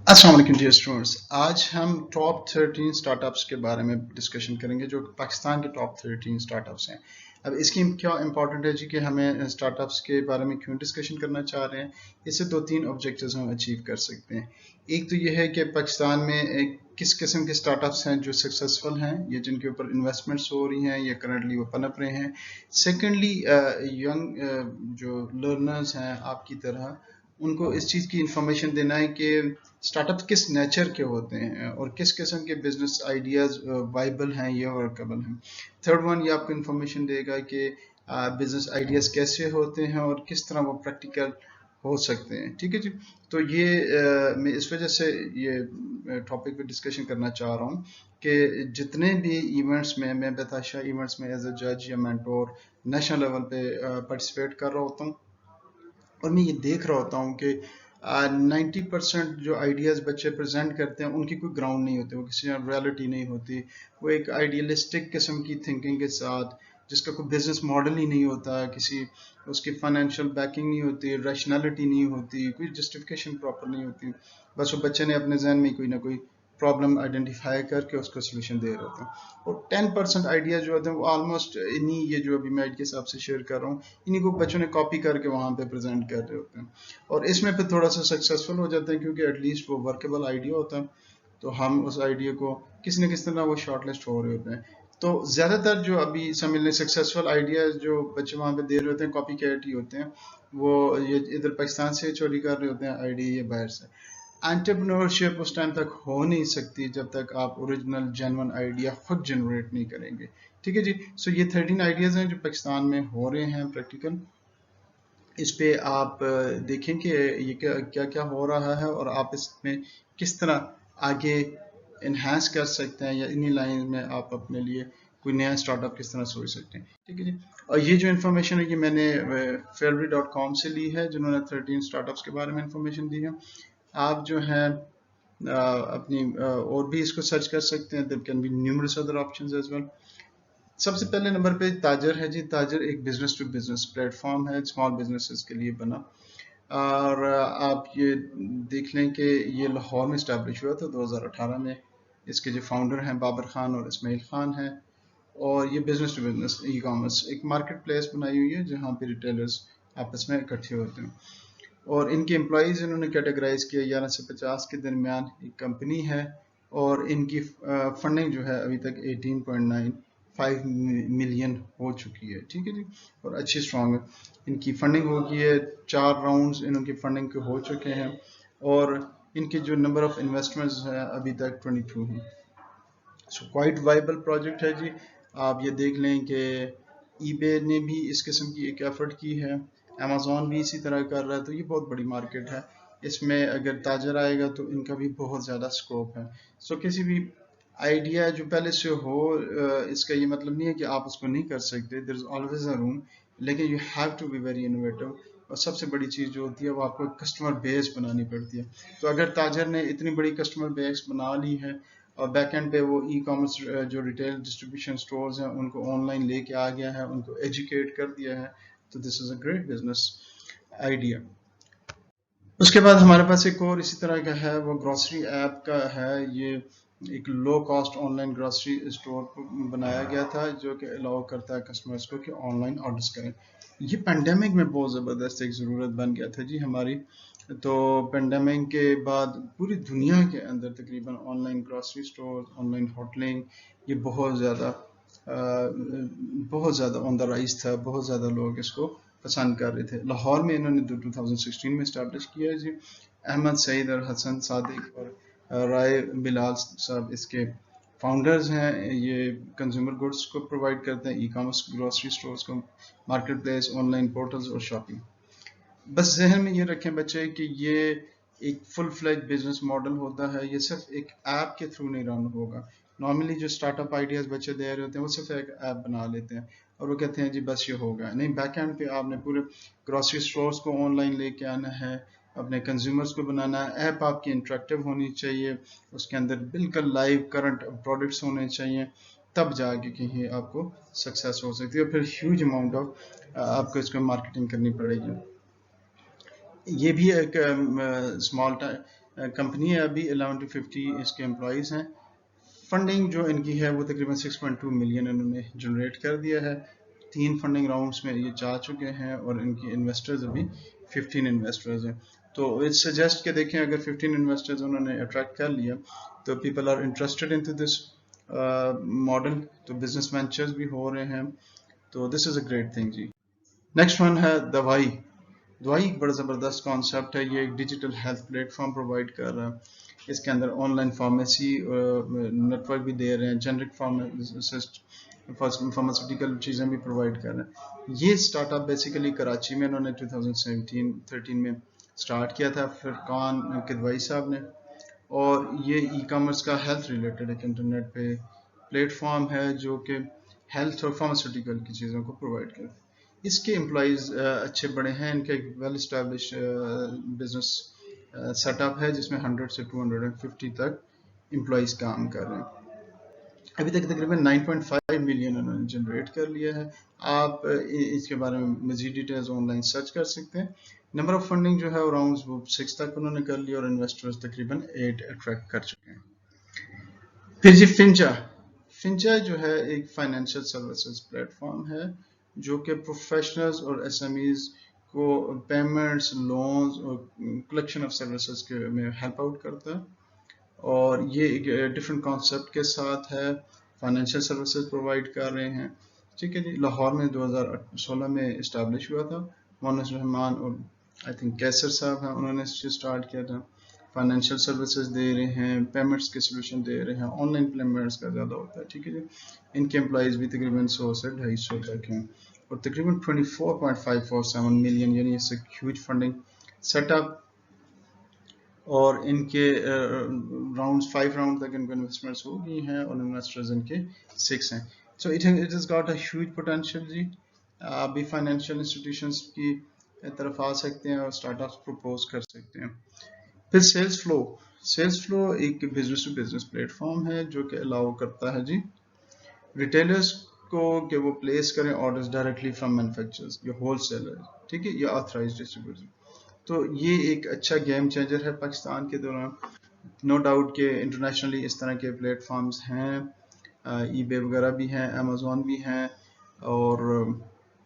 अस्सलाम वालेकुम dear students. आज हम टॉप 13 स्टार्टअप्स के बारे में डिस्कशन करेंगे जो पाकिस्तान के टॉप 13 स्टार्टअप्स हैं। अब इसकी क्या इंपॉर्टेंट है जी कि हमें स्टार्टअप्स के बारे में क्यों डिस्कशन करना चाह रहे हैं। इससे दो तीन ऑब्जेक्टिव्स हम अचीव कर सकते हैं। एक तो ये है कि पाकिस्तान में किस किस्म के स्टार्टअप्स हैं जो सक्सेसफुल हैं या जिनके ऊपर इन्वेस्टमेंट्स हो रही हैं या करंटली वो पनप रहे हैं। सेकेंडली यंग जो लर्नर्स हैं आपकी तरह, उनको इस चीज़ की इंफॉर्मेशन देना है कि स्टार्टअप किस नेचर के होते हैं और किस किस्म के बिजनेस आइडियाज वाइबल हैं या वर्केबल हैं। थर्ड वन, ये आपको इंफॉर्मेशन देगा कि बिजनेस आइडियाज कैसे होते हैं और किस तरह वो प्रैक्टिकल हो सकते हैं। ठीक है जी। तो ये मैं इस वजह से ये टॉपिक पे डिस्कशन करना चाह रहा हूँ कि जितने भी इवेंट्स में मैं बताशा इवेंट्स में एज अ जज या मेंटोर नेशनल लेवल पे पार्टिसिपेट कर रहा होता हूँ, और मैं ये देख रहा होता हूँ कि 90% जो आइडियाज़ बच्चे प्रेजेंट करते हैं उनकी कोई ग्राउंड नहीं होती, वो किसी रियलिटी नहीं होती। वो एक आइडियलिस्टिक किस्म की थिंकिंग के साथ, जिसका कोई बिजनेस मॉडल ही नहीं होता, किसी उसकी फाइनेंशियल बैकिंग नहीं होती, रैशनैलिटी नहीं होती, कोई जस्टिफिकेशन प्रॉपर नहीं होती। बस वो बच्चे ने अपने जहन में कोई ना कोई प्रॉब्लम आइडेंटिफाई करके उसको सोल्यूशन दे रहे होते हैं। और 10% आइडिया जो होते हैं वो ऑलमोस्ट इन्हीं, ये जो अभी मैं आइडिया के हिसाब से शेयर कर रहा हूँ, इन्हीं को बच्चों ने कॉपी करके वहाँ पे प्रेजेंट कर रहे होते हैं और इसमें फिर थोड़ा सा सक्सेसफुल हो जाते हैं क्योंकि एटलीस्ट वो वर्केबल आइडिया होता है। तो हम उस आइडिया को किसी न किसी तरह वो शॉर्ट लिस्ट हो रहे होते हैं। तो ज़्यादातर जो अभी समझ लें सक्सेसफुल आइडियाज जो बच्चे वहाँ पे दे रहे होते हैं कॉपी कैट ही होते हैं। वो ये इधर पाकिस्तान से चोरी कर रहे होते हैं आइडिया, या बाहर से। एंटरप्रेन्योरशिप उस टाइम तक हो नहीं सकती जब तक आप ओरिजिनल जेन्युइन आइडिया खुद जनरेट नहीं करेंगे। ठीक है जी। सो ये 13 आइडियाज़ हैं जो पाकिस्तान में हो रहे हैं प्रैक्टिकल। इस पे आप देखें कि ये क्या क्या क्या हो रहा है और आप इसमें किस तरह आगे इन्हांस कर सकते हैं, या इन्हीं लाइन में आप अपने लिए कोई नया स्टार्टअप किस तरह सोच सकते हैं। ठीक है जी। और ये जो इन्फॉर्मेशन है ये मैंने फेलरी.com से ली है, जिन्होंने 13 स्टार्टअप्स के बारे में इन्फॉर्मेशन दी है। आप जो है अपनी और भी इसको सर्च कर सकते हैं। There can be numerous other options as well. सबसे पहले नंबर पे ताजर है जी। ताजर एक बिजनेस टू बिजनेस प्लेटफॉर्म है स्मॉल बिजनेसेस के लिए बना, और आप ये देख लें कि ये लाहौर में इस्टेब्लिश हुआ था 2018 में। इसके जो फाउंडर हैं बाबर खान और इस्माइल खान हैं, और ये business to business e commerce एक मार्केट प्लेस बनाई हुई है जहाँ पे रिटेलर्स आपस में इकट्ठे होते हैं। और इनके एम्प्लॉयज़ इन्होंने कैटेगराइज किया 11 से 50 के दरमियान एक कंपनी है, और इनकी फंडिंग जो है अभी तक 18.95 मिलियन हो चुकी है। ठीक है जी। और अच्छी स्ट्रॉन्ग इनकी फंडिंग हो गई है। 4 राउंड्स इनकी फंडिंग के हो चुके हैं, और इनके जो नंबर ऑफ इन्वेस्टमेंट्स हैं अभी तक 22 हैं। सो क्वाइट वाइबल प्रोजेक्ट है जी। आप ये देख लें कि ईबे ने भी इस किस्म की एक एफर्ट की है, अमेजोन भी इसी तरह कर रहा है। तो ये बहुत बड़ी मार्केट है। इसमें अगर ताजर आएगा तो इनका भी बहुत ज़्यादा स्कोप है। सो किसी भी आइडिया जो पहले से हो, इसका ये मतलब नहीं है कि आप उसको नहीं कर सकते। There is always a room, लेकिन you have to be very innovative. और सबसे बड़ी चीज़ जो होती है वो आपको कस्टमर बेस बनानी पड़ती है। तो अगर ताजर ने इतनी बड़ी कस्टमर बेस बना ली है और बैक एंड पे वो ई कॉमर्स जो रिटेल डिस्ट्रीब्यूशन स्टोर्स हैं उनको ऑनलाइन लेके आ गया है, उनको एजुकेट कर दिया है, तो this is a great business idea. उसके बाद हमारे पास एक और इसी तरह का है, वो ग्रॉसरी ऐप का है। ये एक low cost online grocery store बनाया गया था जो कि अलाउ करता है कस्टमर्स को कि ऑनलाइन ऑर्डर्स करें। ये पेंडेमिक में बहुत ज़बरदस्त एक ज़रूरत बन गया था जी हमारी। तो पेंडेमिक के बाद पूरी दुनिया के अंदर तकरीबन ऑनलाइन ग्रॉसरी स्टोर, ऑनलाइन होटलिंग, ये बहुत ज़्यादा ऑन द राइज था। बहुत ज़्यादा लोग इसको पसंद कर रहे थे। लाहौर में इन्होंने 2016 में इस्टेब्लिश किया है जी। अहमद सईद और हसन सादिक और राय बिलाल साहब इसके फाउंडर्स हैं। ये कंज्यूमर गुड्स को प्रोवाइड करते हैं, ई कॉमर्स ग्रॉसरी स्टोर्स को, मार्केट प्लेस, ऑनलाइन पोर्टल्स और शॉपिंग। बस जहन में ये रखें बच्चे कि ये एक फुल फ्लेज बिजनेस मॉडल होता है। ये सिर्फ एक ऐप के थ्रू नहीं रन होगा। नॉर्मली जो स्टार्टअप आइडियाज बच्चे दे रहे होते हैं वो सिर्फ एक ऐप बना लेते हैं और वो कहते हैं जी बस ये होगा। नहीं, बैक एंड पे आपने पूरे ग्रोसरी स्टोर्स को ऑनलाइन लेके आना है, अपने कंज्यूमर्स को बनाना है। ऐप आपकी इंटरेक्टिव होनी चाहिए, उसके अंदर बिल्कुल लाइव करंट प्रोडक्ट्स होने चाहिए, तब जाके कहीं आपको सक्सेस हो सकती है। फिर ह्यूज अमाउंट ऑफ आपको इसको मार्केटिंग करनी पड़ेगी। ये भी एक स्मॉल कंपनी है अभी 11 to 50 इसके एम्प्लॉयज़ हैं. फंडिंग जो इनकी है वो तकरीबन 6.2 मिलियन इन्होंने जनरेट कर दिया है. 3 फंडिंग राउंड्स में ये जा चुके हैं और इनकी इन्वेस्टर्स अभी 15 इन्वेस्टर्स हैं. तो इट सजेस्ट के देखें अगर 15 इन्वेस्टर्स उन्होंने अट्रैक्ट कर लिया तो people are interested into this model, तो बिजनेस वेंचर्स भी हो रहे हैं. तो this is a great thing जी. नेक्स्ट वन है दवाई. दवाई एक बड़ा ज़बरदस्त कॉन्सेप्ट है. ये एक डिजिटल हेल्थ प्लेटफॉर्म प्रोवाइड कर रहा है. इसके अंदर ऑनलाइन फार्मेसी नेटवर्क भी दे रहे हैं, जेनरिक फार्मासिस्ट फार्मास्यूटिकल चीज़ें भी प्रोवाइड कर रहे हैं. ये स्टार्टअप बेसिकली कराची में इन्होंने 2017-13 में स्टार्ट किया था फरकान किदवाई साहब ने. और ये ई कॉमर्स का हेल्थ रिलेटेड एक इंटरनेट पे प्लेटफॉर्म है जो कि हेल्थ और फार्मास्यूटिकल की चीज़ों को प्रोवाइड करता है. इसके एम्प्लॉयज़ अच्छे बड़े हैं. इनका एक वेल इस्टेब्लिश बिजनेस सेटअप है जिसमें 100 से 250 तक एम्प्लॉयज़ काम कर रहे हैं. अभी तक तकरीबन 9.5 मिलियन उन्होंने जनरेट कर लिया है. आप इसके बारे में मजीद डिटेल्स ऑनलाइन सर्च कर सकते हैं. नंबर ऑफ फंडिंग जो है अराउंड वो 6 तक उन्होंने कर लिया और इन्वेस्टर्स तकरीबन 8 अट्रैक्ट कर चुके हैं. फिर जी फिंचा. फिंचा जो है एक फाइनेंशियल सर्विसेज प्लेटफॉर्म है जो कि प्रोफेशनल्स और एसएमईज को पेमेंट्स, लोन्स और कलेक्शन ऑफ सर्विसेज के में हेल्प आउट करता है. और ये एक डिफरेंट कॉन्सेप्ट के साथ है. फाइनेंशियल सर्विसेज प्रोवाइड कर रहे हैं. ठीक है जी. लाहौर में 2016 में इस्टेब्लिश हुआ था. मोनस रहमान और आई थिंक कैसर साहब हैं, उन्होंने इसे स्टार्ट किया था. फाइनेंशियल सर्विसेज दे रहे हैं, पेमेंट्स के सोल्यूशन दे रहे हैं, ऑनलाइन पेमेंट्स का ज़्यादा होता है. ठीक है जी. इनके एम्प्लॉयज़ भी तकरीबन 100 से 250 तक हैं और तकरीबन 24.547 मिलियन यानी इट्स ह्यूज फंडिंग सेटअप. और इनके राउंड 5 राउंड तक इनको इन्वेस्टमेंट्स हो गई हैं और इन्वेस्टर्स इनके 6 हैं. So it is got a huge potential जी. आप भी फाइनेंशियल इंस्टीट्यूशंस की तरफ आ सकते हैं और स्टार्टअप्स प्रपोज कर सकते हैं. फिर सेल्स फ्लो. सेल्स फ्लो एक बिजनेस टू बिजनेस प्लेटफॉर्म है जो कि अलाउ करता है जी रिटेलर्स को कि वो प्लेस करें ऑर्डर्स डायरेक्टली फ्रॉम मैन्युफैक्चरर्स या होलसेलर. ठीक है, या ऑथराइज्ड डिस्ट्रीब्यूटर. तो ये एक अच्छा गेम चेंजर है पाकिस्तान के दौरान. नो डाउट कि इंटरनेशनली इस तरह के प्लेटफॉर्म्स हैं, ईबे वगैरह भी हैं, अमेज़ॉन भी हैं और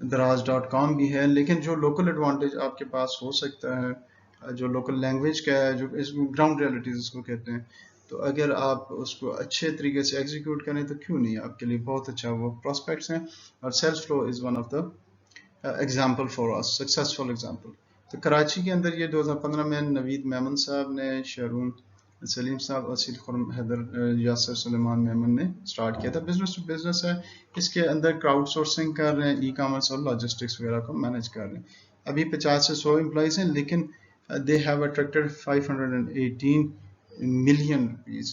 दराज.com भी है. लेकिन जो लोकल एडवांटेज आपके पास हो सकता है, जो लोकल लैंग्वेज का है, जो इस ग्राउंड रियलिटीज इसको कहते हैं, तो अगर आप उसको अच्छे तरीके से एग्जीक्यूट करें तो क्यों नहीं, आपके लिए बहुत अच्छा वो प्रोस्पेक्ट्स हैं. और sales flow is one of the example for us, successful example. तो कराची के अंदर ये 2015 में नवीद मेमन साहब ने, शरून सलीम साहब, असील खुरम, हैदर यासर, सुलेमान मेमन ने स्टार्ट किया था. बिजनेस टू बिजनेस है. इसके अंदर क्राउड सोर्सिंग कर रहे हैं, ई कॉमर्स और लॉजिस्टिक्स वगैरह को मैनेज कर रहे हैं. अभी 50 से 100 एम्प्लॉयज़ हैं लेकिन they have attracted 518 million rupees.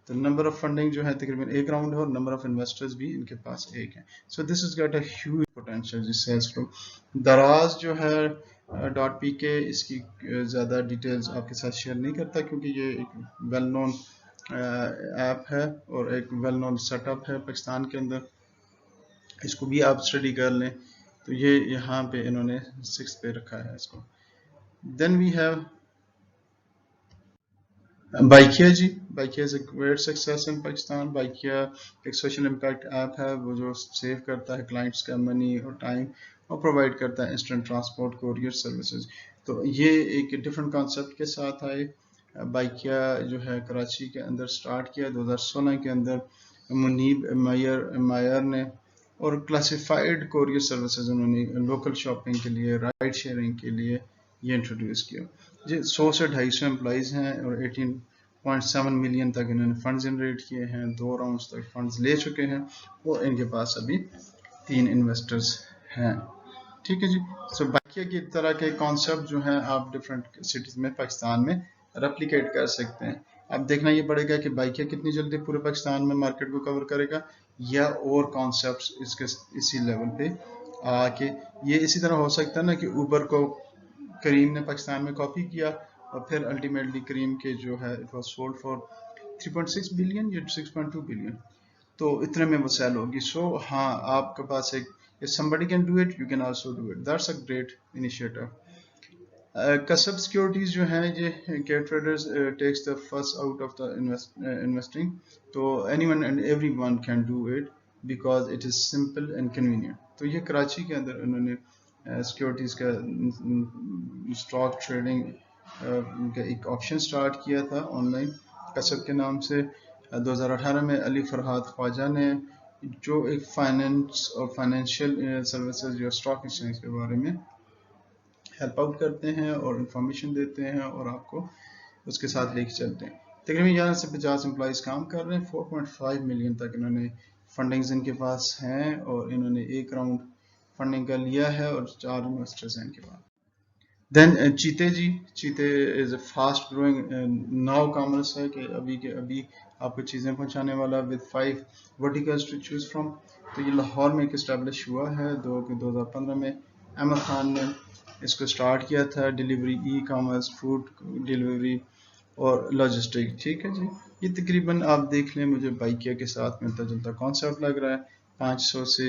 तो नंबर ऑफ फंडिंग जो है तकरीबन 1 राउंड है और नंबर ऑफ इन्वेस्टर्स भी इनके पास 1 है. So this is got a huge potential जी सेल्स फ्लो. दराज जो है डॉट पी के, इसकी ज़्यादा डिटेल्स आपके साथ शेयर नहीं करता क्योंकि ये एक वेल नोन ऐप है और एक वेल नोन सेटअप है पाकिस्तान के अंदर. इसको भी आप स्टडी कर लें. तो ये यहाँ पे इन्होंने 6 पे रखा है इसको. देन वी हैव बाइकिया जी. Bykea is a great success in Pakistan. Bykea एक सोशल इम्पैक्ट ऐप है वो जो सेव करता है क्लाइंट्स का मनी और टाइम और प्रोवाइड करता है इंस्टेंट ट्रांसपोर्ट कोरियर सर्विसेज. तो ये एक डिफरेंट कॉन्सेप्ट के साथ आए. बाइकिया जो है कराची के अंदर स्टार्ट किया 2016 के अंदर मुनीब मायर ने. और क्लासिफाइड कोरियर सर्विसेज उन्होंने लोकल शॉपिंग के लिए, राइड शेयरिंग के लिए ये इंट्रोड्यूस किया जी. 100 से 250 एम्प्लॉयज़ हैं और 18.7 मिलियन तक इन्होंने फंड जनरेट किए हैं. 2 राउंड्स तक फंड्स ले चुके हैं और इनके पास अभी 3 इन्वेस्टर्स हैं. ठीक है जी. सो बाकिया की तरह के कॉन्सेप्ट जो हैं आप डिफरेंट सिटीज़ में पाकिस्तान में रेप्लिकेट कर सकते हैं. अब देखना ये पड़ेगा कि बाइकिया कितनी जल्दी पूरे पाकिस्तान में मार्केट को कवर करेगा या और कॉन्सेप्ट्स इसके इसी लेवल पे आके. ये इसी तरह हो सकता है ना कि ऊबर को करीम ने पाकिस्तान में कॉपी किया और फिर अल्टीमेटली करीम के जो है it was sold for 3.6 billion या 6.2 बिलियन. तो इतने में वो सेल होगी. सो हाँ, आपके पास एक if somebody can do it you can also do it. That's a great initiative. کسب سیکورٹیز جو ہیں یہ کہ traders tax the first out of the investing تو anyone and everyone can do it because it is simple and convenient. تو یہ کراچی کے اندر انہوں نے سیکورٹیز کا اسٹاک ٹریڈنگ کا ایک آپشن سٹارٹ کیا تھا آن لائن کسب کے نام سے. 2018 میں علی فرحات خواجہ نے جو ایک فائنینس اور فائنینشیل سروسز یا اسٹاک ایکسچینج کے بارے میں ہیلپ آؤٹ کرتے ہیں اور انفارمیشن دیتے ہیں اور آپ کو اس کے ساتھ لے کے چلتے ہیں. تقریباً 11 سے 50 امپلائیز کام کر رہے ہیں. 4.5 ملین تک انہوں نے فنڈنگز ان کے پاس ہیں اور انہوں نے ایک راؤنڈ فنڈنگ کا لیا ہے اور 4 انویسٹرز ہیں ان کے پاس. Then Cheetay Cheetay is a fast growing now commerce ہے کہ ابھی کے ابھی آپ کو چیزیں پہنچانے والا with 5 verticals to choose from. تو یہ لاہور میں ایک اسٹیبلش ہوا ہے 2015 میں. احمد خان نے اس کو سٹارٹ کیا تھا delivery e commerce food delivery اور لاجسٹک. ٹھیک ہے جی, یہ تقریباً آپ دیکھ لیں مجھے بائکیا کے ساتھ ملتا جلتا کانسیپٹ لگ رہا ہے. 500 سے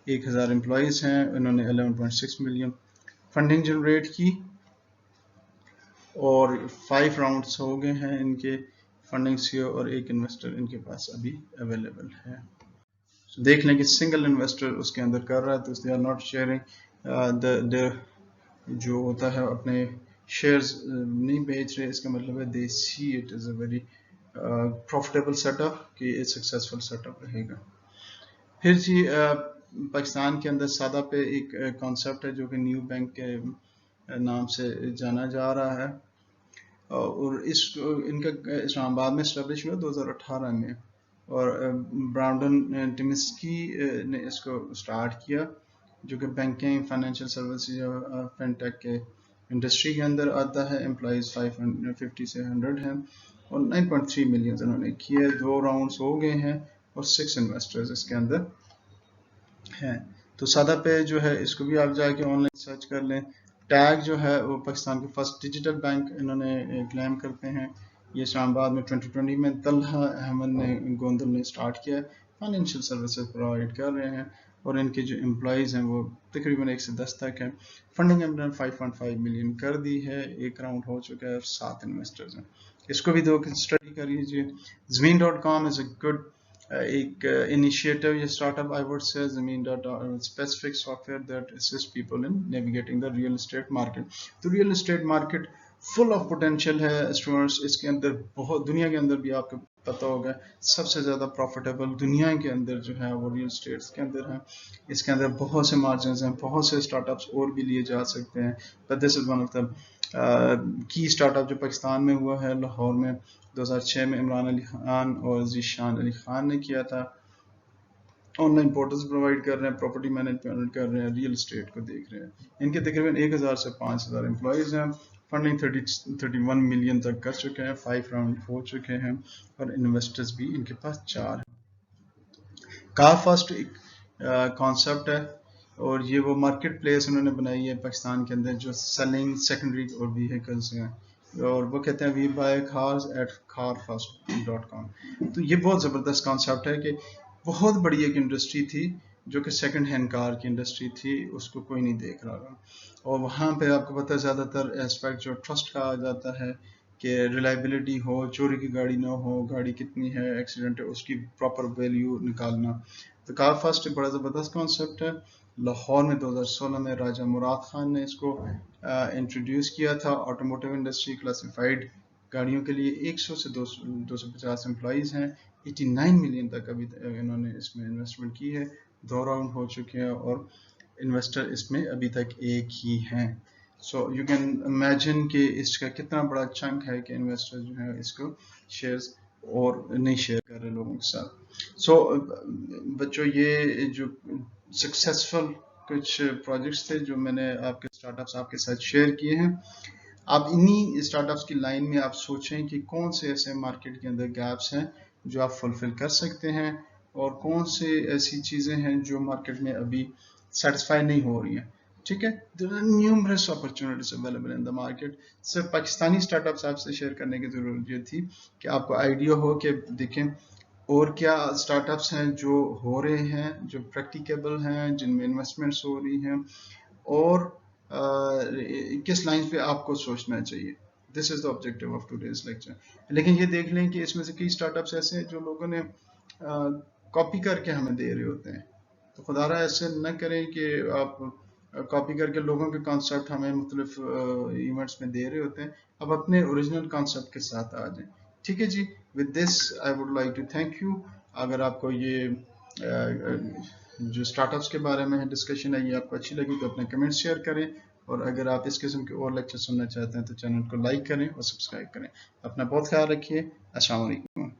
1000 امپلائیز ہیں. انہوں نے 11.6 ملین فنڈنگ جنریٹ کی اور 5 راؤنڈز ہو گئے ہیں ان کے فنڈنگ سے اور ایک انویسٹر ان کے پاس ابھی اویلیبل ہے. دیکھ لیں کہ سنگل انویسٹر اس کے اندر کر رہا ہے تو دے آر ناٹ شیئرنگ جو ہوتا ہے اپنے شیئرز نہیں بیچ رہے. اس کا مطلب ہے they see it is a very profitable set up کہ یہ سکسیزفل سیٹ اپ رہے گا. پھر جی پاکستان کے اندر سادہ پہ ایک کانسیپٹ ہے جو کہ نیو بینک کے نام سے جانا جا رہا ہے اور ان کا اسلام آباد میں اسٹیبلش ہوا 2018 میں اور براؤنڈن ٹمسکی نے اس کو سٹارٹ کیا جو کہ بینکنگ فائنینشیل سروسز یا فن ٹیک کے انڈسٹری کے اندر آتا ہے. امپلائیز 550 سے 100 ہیں اور 9.3 ملین انہوں نے کیے. 2 راؤنڈز ہو گئے ہیں اور 6 انویسٹرز اس کے اندر ہیں. تو سادہ پہ جو ہے اس کو بھی آپ جا کے آن لائن سرچ کر لیں. ٹیگ جو ہے وہ پاکستان کے فرسٹ ڈیجیٹل بینک انہوں نے کلیم کرتے ہیں. یہ اسلام آباد میں 2020 میں طلحہ احمد نے گوندل نے سٹارٹ کیا ہے. فائنینشیل سروسز پرووائڈ کر رہے ہیں اور ان کے جو امپلائیز ہیں وہ تقریباً 1 سے 10 تک ہیں. فنڈنگ ہم نے 5.5 ملین کر دی ہے. ایک راؤنڈ ہو چکا ہے اور 7 انویسٹرز ہیں. اس کو بھی دو اسٹڈی کر لیجیے. زمین.com از اے گڈ ایک انیشیٹو یا start up I would say. Zameen specific software that assist people in navigating the real estate market. تو real estate market full of potential ہے اسٹوڈنٹس. اس کے اندر بہت دنیا کے اندر بھی آپ کو پتہ ہوگا سب سے زیادہ پروفیٹیبل دنیا کے اندر جو ہے وہ ریئل اسٹیٹس کے اندر ہے. اس کے اندر بہت سے مارجنز ہیں, بہت سے اسٹارٹ اپس اور بھی لیے جا سکتے ہیں. But this is one of the کی اسٹارٹ اپ جو پاکستان میں ہوا ہے لاہور میں 2006 میں عمران علی خان اور ذیشان علی خان نے کیا تھا. آن لائن پورٹلز پرووائڈ کر رہے ہیں, پراپرٹی مینجمنٹ کر رہے ہیں, ریئل اسٹیٹ کو دیکھ رہے ہیں. ان کے تقریباً 1000 سے 5000 امپلائیز ہیں. فنڈنگ 31 ملین تک کر چکے ہیں. 5 راؤنڈ ہو چکے ہیں اور انویسٹرز بھی ان کے پاس 4 ہیں. کار فاسٹ ایک کانسیپٹ ہے اور یہ وہ مارکیٹ پلیس انہوں نے بنائی ہے پاکستان کے اندر جو سیلنگ سیکنڈری اور ویہیکلس ہیں اور وہ کہتے ہیں وی بائی کارز ایٹ carfast.com. تو یہ بہت زبردست کانسیپٹ ہے کہ بہت بڑی ایک انڈسٹری تھی جو کہ سیکنڈ ہینڈ کار کی انڈسٹری تھی, اس کو کوئی نہیں دیکھ رہا تھا. اور وہاں پہ آپ کو پتہ ہے زیادہ تر ایسپیکٹ جو ٹرسٹ کا آ جاتا ہے کہ ریلائبلٹی ہو, چوری کی گاڑی نہ ہو, گاڑی کتنی ہے, ایکسیڈنٹ ہے, اس کی پراپر ویلیو نکالنا. تو کار فاسٹ ایک بڑا زبردست کانسیپٹ ہے. لاہور میں 2016 میں راجہ مراد خان نے اس کو انٹروڈیوس کیا تھا. آٹوموٹیو انڈسٹری کلاسیفائڈ گاڑیوں کے لیے 100 سے 250 امپلائیز ہیں. 89 ملین تک ابھی انہوں نے اس میں انویسٹمنٹ کی ہے. 2 راؤنڈ ہو چکے ہیں اور انویسٹر اس میں ابھی تک ایک ہی ہیں. سو یو کین امیجن کہ اس کا کتنا بڑا چنک ہے کہ انویسٹر جو ہے اس کو شیئرز اور نہیں شیئر کر رہے لوگوں کے ساتھ. سو بچوں یہ جو سکسیسفل کچھ پروجیکٹس تھے جو میں نے آپ کے اسٹارٹ اپس آپ کے ساتھ شیئر کیے ہیں. آپ انہی اسٹارٹ اپس کی لائن میں آپ سوچیں کہ کون سے ایسے مارکیٹ کے اندر گیپس ہیں جو آپ فلفل کر سکتے ہیں اور کون سے ایسی چیزیں ہیں جو مارکیٹ میں ابھی سیٹسفائی نہیں ہو رہی ہیں. ٹھیک ہے, there are numerous opportunities available in the market. صرف پاکستانی اسٹارٹ اپس آپ سے شیئر کرنے کی ضرورت یہ تھی کہ آپ کو آئیڈیا ہو کہ دیکھیں اور کیا اسٹارٹ اپس ہیں جو ہو رہے ہیں, جو پریکٹیکیبل ہیں, جن میں انویسٹمنٹس ہو رہی ہیں اور किस लाइन पे आपको सोचना चाहिए. This is the objective of today's lecture. लेकिन ये देख लें कि इसमें से कई स्टार्टअप्स ऐसे हैं जो लोगों ने कॉपी करके हमें दे रहे होते हैं. तो खुदारा ऐसे न करें कि आप कॉपी करके लोगों के कॉन्सेप्ट हमें मुख्तलिफ इवेंट्स में दे रहे होते हैं. अब अपने ओरिजिनल कॉन्सेप्ट के साथ आ जाएं. ठीक है जी. With this I would like to thank you. अगर आपको ये जो स्टार्टअप्स के बारे में डिस्कशन है ये आपको अच्छी लगी तो अपने कमेंट्स शेयर करें. और अगर आप इस किस्म के और लेक्चर सुनना चाहते हैं तो चैनल को लाइक करें और सब्सक्राइब करें. अपना बहुत ख्याल रखिए. अस्सलाम वालेकुम.